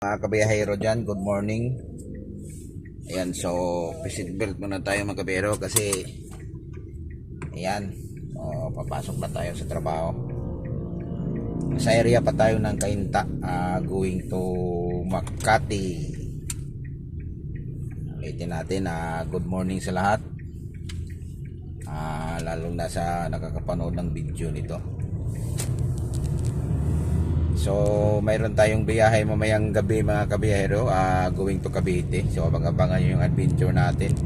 Mga kabiyahero dyan, good morning. Ayan, so seatbelt muna tayo mga kabiyahero kasi ayan, papasok na tayo sa trabaho. Sa area pa tayo ng Cainta, going to Makati. Ulitin natin, good morning sa lahat, lalong na sa nakakapanood ng video nito. So mayroon tayong biyahe mamayang gabi mga kabiyahero, going to Cavite. So abang-abangan nyo yung adventure natin.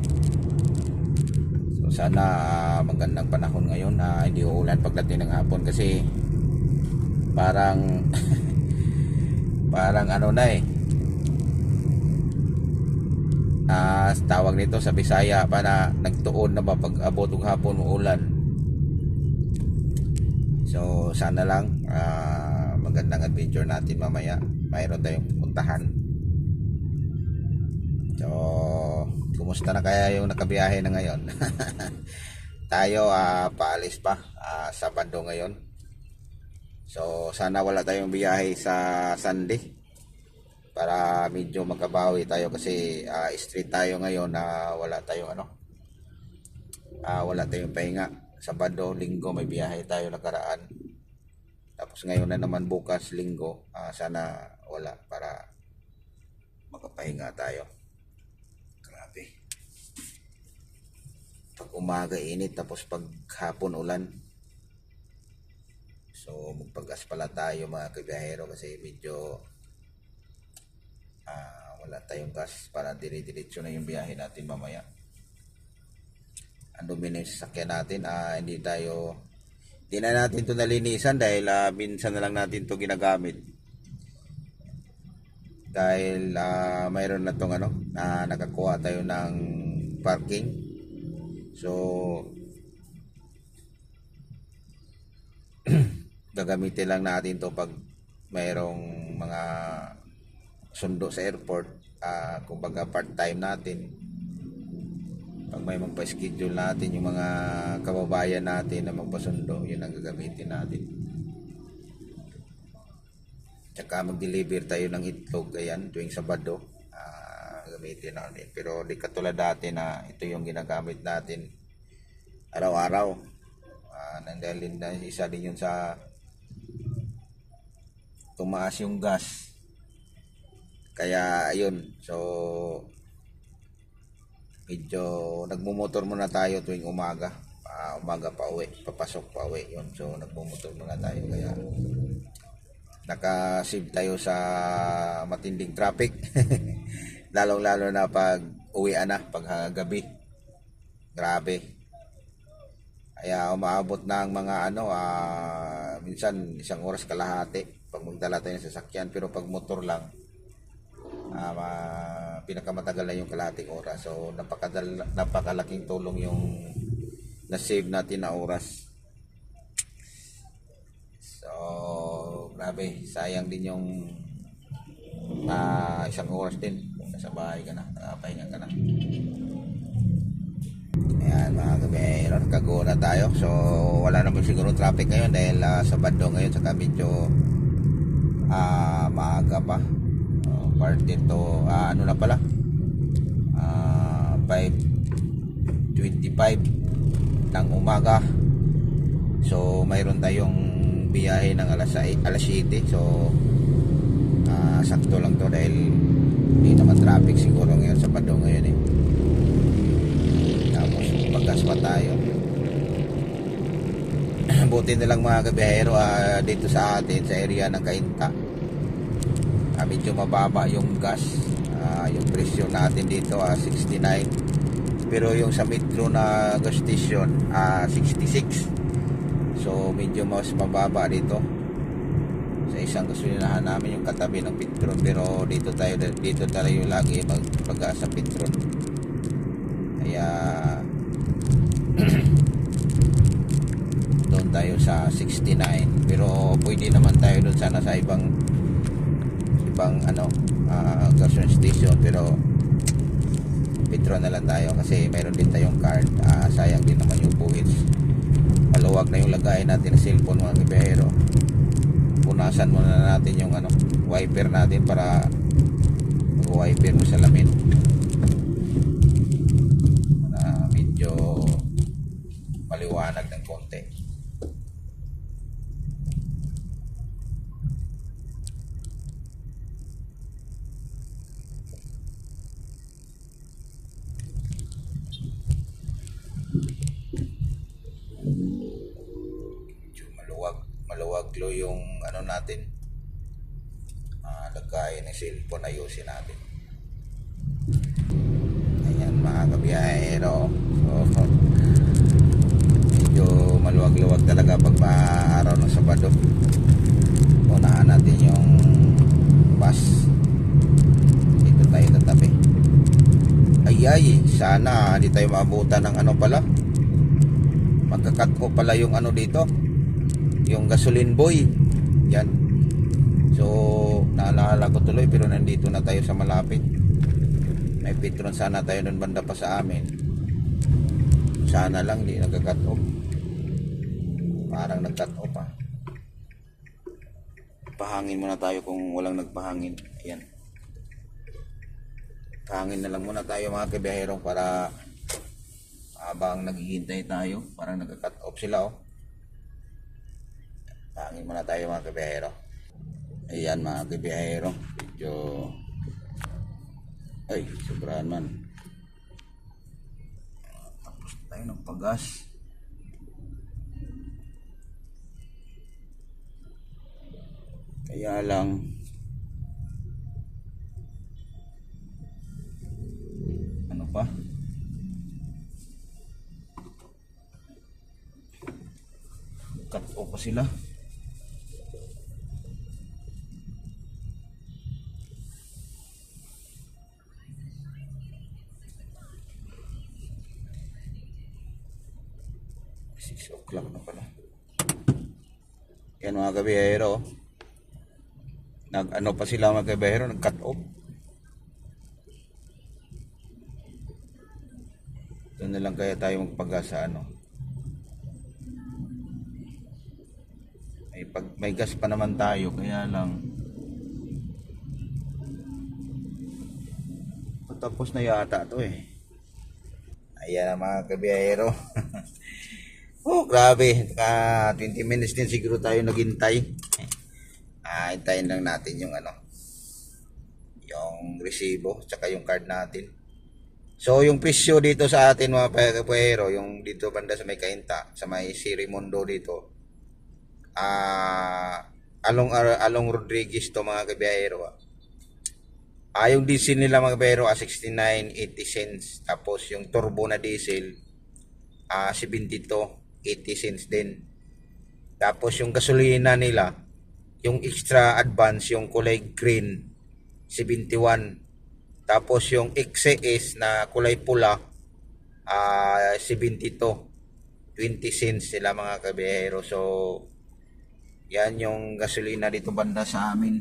So sana magandang panahon ngayon, hindi uulan pagdating ng hapon kasi parang parang ano na tawag nito sa Bisaya pa na nagtuon na ba pag abot ng hapon uulan. So sana lang magandang adventure natin mamaya, mayroon tayong puntahan. So kumusta na kaya yung nakabiyahe na ngayon? Tayo paalis pa, Sabado ngayon. So sana wala tayong biyahe sa Sunday para medyo makabawi tayo kasi street tayo ngayon na wala tayong wala tayong pahinga. Sabado, Linggo may biyahe tayo nakaraan. Tapos ngayon na naman bukas Linggo, sana wala para makapahinga tayo. Grabe. Pag umaga init tapos pag hapon ulan. So magpagas pala tayo mga kabiyahero kasi medyo wala tayong gas para dire-diretso na yung biyahe natin mamaya. Ang dumi na yung sasakyan natin, hindi na natin ito nalinisan dahil minsan na lang natin ito ginagamit. Dahil mayroon na itong nakakuha tayo ng parking. So gagamitin lang natin ito pag mayroong mga sundo sa airport, kumbaga part-time natin. Pag may magpa-schedule natin yung mga kababayan natin na magpasundo, yun ang gagamitin natin. Tsaka mag-deliver tayo ng itlog, ayan, tuwing Sabado, gamitin natin. Pero di katulad dati na ito yung ginagamit natin araw-araw. Nandalin na isa din yun sa tumaas yung gas. Kaya ayun, so medyo nagmumotor muna tayo tuwing umaga. Umaga pa uwi, papasok pa uwi yun. So nagmumotor muna tayo kaya nakasave tayo sa matinding traffic. Lalong-lalo na pag uwian na, pag gabi. Grabe. Kaya umaabot na ang mga minsan 1 oras kalahati pag magdala tayo ng sasakyan. Pero pag motor lang, pinakamatagal na yung kalahating oras. So napakalaking tulong yung na-save natin na oras. So grabe, sayang din yung 1 oras din kung nasa bahay ka na, nakapahinga ka na. Ayan mga kabiyahero, nagkago na tayo. So wala naman siguro traffic ngayon dahil Sabado ngayon, saka medyo maaga pa. Part dito, na pala 5:25 ng umaga. So mayroon tayong biyahe ng alas 7. So sakto lang to dahil hindi naman traffic siguro ngayon, Sabado ngayon Tapos paggas pa tayo. Buti na lang mga kabiyahero, dito sa atin sa area ng Cainta, medyo mababa yung gas. Yung presyo natin dito 69, pero yung sa metro na gas station 66. So medyo mas mababa dito sa isang gasolinahan namin, yung katabi ng Petron. Pero dito tayo lagi magpag-gas sa Petron. Kaya doon tayo sa 69, pero pwede naman tayo doon sana sa ibang gasoline station, pero Petron na lang tayo kasi mayroon din tayong card. Sayang din naman yung buwis. Maluwag na yung lagay natin ng cellphone mga kabiyahero. Punasan muna natin yung wiper natin para mag-wiper mo sa lamin na medyo maliwanag ng konti. Medyo maluwag lo yung ano natin, lagay ng cellphone, ayusin natin. Ayan mga kabiyahero, so medyo maluwag-luwag talaga pag araw ng Sabado. Unahan natin yung bus, dito tayo tatabi. Ay, sana hindi tayo maabutan ng ano pala, magkakat ko pala yung ano dito, yung gasoline boy. Yan, so naalala ko tuloy, pero nandito na tayo sa malapit. May Petron sana tayo nun banda pa sa amin. Sana lang di nagka-cut off. Parang nag-cut off pa. Pahangin muna tayo kung walang nagpahangin. Ayan, pahangin na lang muna tayo mga kabiyahero para habang naghihintay tayo. Parang nagka-cut off sila, oh. Pahangin muna tayo mga kabiyahero. Ayan mga kabiyahero, medyo ay sobrahan man. Tapos tayo ng pagas. Kaya lang ano pa, cut off pa sila. O'clock na pala. Yan mga kabiyahero, nag ano pa sila mga kabiyahero, nag cut off. Doon na lang kaya tayo magpagas sa ano. May gas pa naman tayo, kaya lang tapos na yata to eh. Ayan mga kabiyahero. Oh, grabe. 20 minutes din siguro tayo naghintay. Hintayin lang natin yung ano, yung resibo, tsaka yung card natin. So, yung presyo dito sa atin mga kabiyahero, yung dito banda sa may Kainta, sa may Sirimundo dito, Along Rodriguez to mga kabiyahero. Yung diesel nila mga kabiyahero, 69.80 cents. Tapos yung turbo na diesel, 72.80 cents din. Tapos yung gasolina nila, yung extra advance, yung kulay green, 71. Tapos yung XCS na kulay pula, 72. 20 cents sila mga kabiyahero. So yan yung gasolina dito banda sa amin.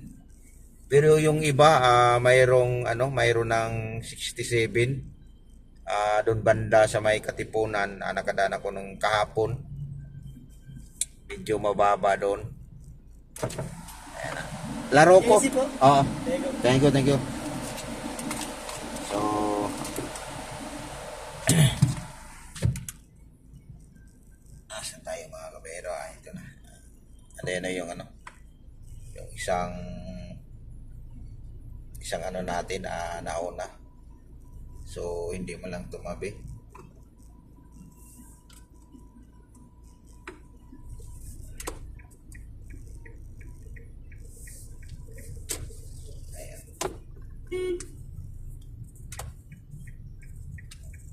Pero yung iba, mayroon ng 67. Doon banda sa may Katipunan, nakadaan ako nung kahapon. Medyo mababa doon. Laro ko. Oo. Thank you. So asan tayo mga kabiyahero? Ito na. Ano na yung ano? Yung isang ano natin, nauna. So hindi mo lang tumabi. Ayan.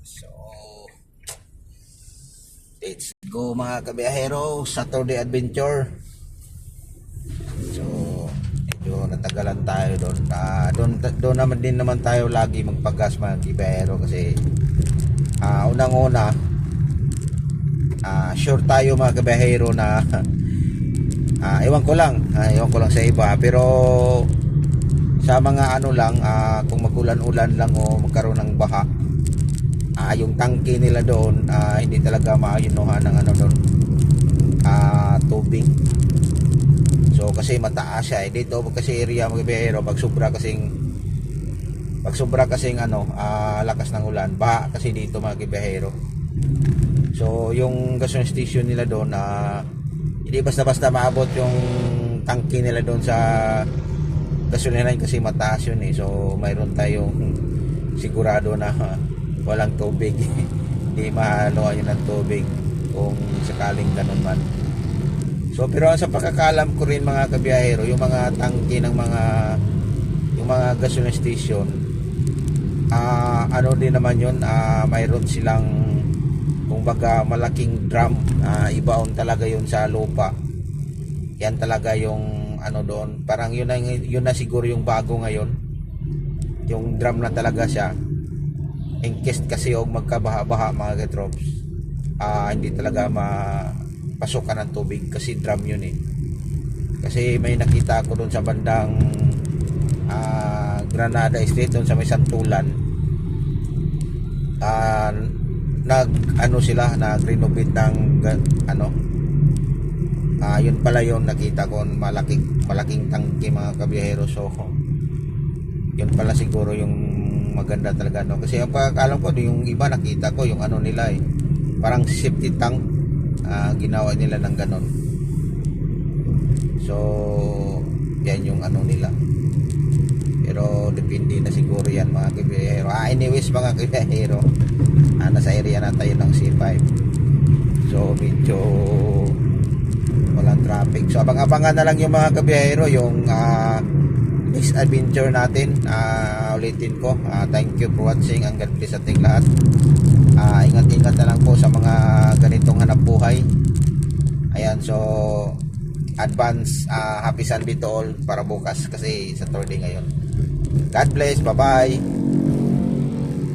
So let's go mga kabiyahero, Saturday adventure. So medyo natagalan tayo doon. Doon naman din naman tayo lagi magpagas mga kabiyahero kasi unang-una sure tayo mga kabiyahero na ewan ko lang sa iba, pero sa mga ano lang, kung magulan-ulan lang o magkaroon ng baha, yung tangke nila doon, hindi talaga maayinuhan ng ano doon, tubig. So kasi mataas siya dito kasi area mga kabiyahero, pag sobra kasing Pag sobra kasing lakas ng ulan, baha kasi dito mga kibiyahero. So yung gasoline station nila doon, hindi basta-basta maabot yung tangke nila doon sa gasolinahan kasi mataas yun eh. So mayroon tayong sigurado na walang tubig. Hindi mahaluan yun ng tubig kung sakaling ganun man. So pero sa pagkakalam ko rin mga kabiyahero, yung mga tangke ng yung mga gasoline station, din naman yun, mayroon silang kumbaga malaking drum, ibaon talaga yun sa lupa. Yan talaga yung doon, parang yun na siguro yung bago ngayon, yung drum na talaga siya in case kasi og magkabaha-baha mga katrops, hindi talaga mapasukan ng tubig kasi drum yun eh. Kasi may nakita ako doon sa bandang Granada Street, doon sa may Santulan, sila nag-renovate ng yun pala yun, nakita ko malaking tangke mga kabiyahero. So yun pala siguro yung maganda talaga, no? Kasi ang pagkakalam ko yung iba nakita ko yung nila eh, parang safety tank, ginawa nila ng ganon. So yan yung nila, pero depende na siguro yan mga kabiyahero. Anyways mga kabiyahero, nasa area na tayo ng C5, so medyo walang traffic. So abang-abangan na lang yung mga kabiyahero yung next adventure natin. Ulitin ko, thank you for watching, ang God bless ating lahat. Ingat-ingat na lang po sa mga ganitong hanap buhay. Ayan, so advance happy Sunday to all para bukas kasi Saturday ngayon. God bless, bye bye.